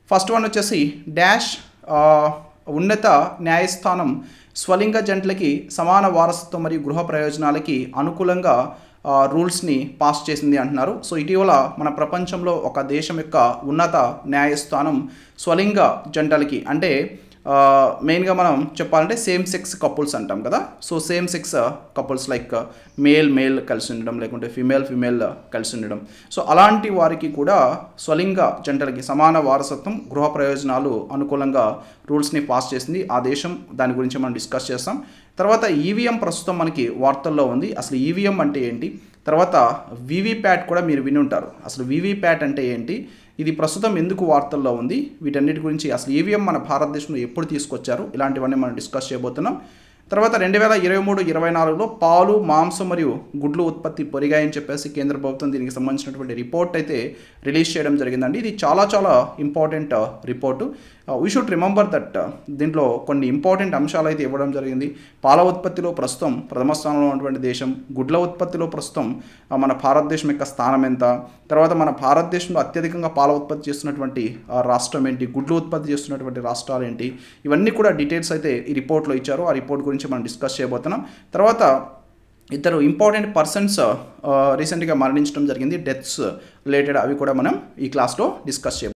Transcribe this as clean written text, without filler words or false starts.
First one వచ్చేసి dash ఉన్నత న్యాయస్థానం స్వలింగ జంటలకి సమాన వారసత్వం మరియు గృహ ప్రయోజనాలకి అనుకూలంగా రూల్స్ని పాస్ చేసింది అంటున్నారు. సో ఇటీవల మన ప్రపంచంలో ఒక దేశం యొక్క ఉన్నత న్యాయస్థానం స్వలింగ జంటలకి అంటే మెయిన్గా మనం చెప్పాలంటే సేమ్ సెక్స్ కపుల్స్ అంటాం కదా. So same sex couples like male కలిసి ఉండడం, లేకుంటే ఫిమేల్ కలిసి ఉండడం, సో అలాంటి వారికి కూడా స్వలింగ జంటలకి సమాన వారసత్వం గృహ ప్రయోజనాలు అనుకూలంగా రూల్స్ని పాస్ చేసింది ఆ దేశం. దాని గురించి మనం డిస్కస్ చేస్తాం. తర్వాత ఈవీఎం ప్రస్తుతం మనకి వార్తల్లో ఉంది. అసలు ఈవీఎం అంటే ఏంటి, తర్వాత వీవీప్యాట్ కూడా మీరు విని ఉంటారు. అసలు వీవీప్యాట్ అంటే ఏంటి, ఇది ప్రస్తుతం ఎందుకు వార్తల్లో ఉంది, వీటన్నిటి గురించి అసలు ఈవీఎం మన భారతదేశంలో ఎప్పుడు తీసుకొచ్చారు, ఇలాంటివన్నీ మనం డిస్కస్ చేయబోతున్నాం. తర్వాత 2023-24లో పాలు, మాంసం మరియు గుడ్లు ఉత్పత్తి పెరిగాయని చెప్పేసి కేంద్ర ప్రభుత్వం దీనికి సంబంధించినటువంటి రిపోర్ట్ అయితే రిలీజ్ చేయడం జరిగిందండి. ఇది చాలా important report. We should remember that దీంట్లో కొన్ని ఇంపార్టెంట్ అంశాలు అయితే ఇవ్వడం జరిగింది. పాల ఉత్పత్తిలో ప్రస్తుతం ప్రథమ స్థానంలో ఉన్నటువంటి దేశం, గుడ్ల ఉత్పత్తిలో ప్రస్తుతం మన భారతదేశం యొక్క స్థానం ఎంత, తర్వాత మన భారతదేశంలో అత్యధికంగా పాల ఉత్పత్తి చేస్తున్నటువంటి రాష్ట్రం ఏంటి, గుడ్లు ఉత్పత్తి చేస్తున్నటువంటి రాష్ట్రాలు ఏంటి, ఇవన్నీ కూడా డీటెయిల్స్ అయితే ఈ రిపోర్ట్లో ఇచ్చారు. ఆ రిపోర్ట్ గురించి మనం డిస్కస్ చేయబోతున్నాం. తర్వాత ఇద్దరు ఇంపార్టెంట్ పర్సన్స్ రీసెంట్గా మరణించడం జరిగింది, డెత్స్ రిలేటెడ్, అవి కూడా మనం ఈ క్లాస్లో డిస్కస్ చేయబోతున్నాం.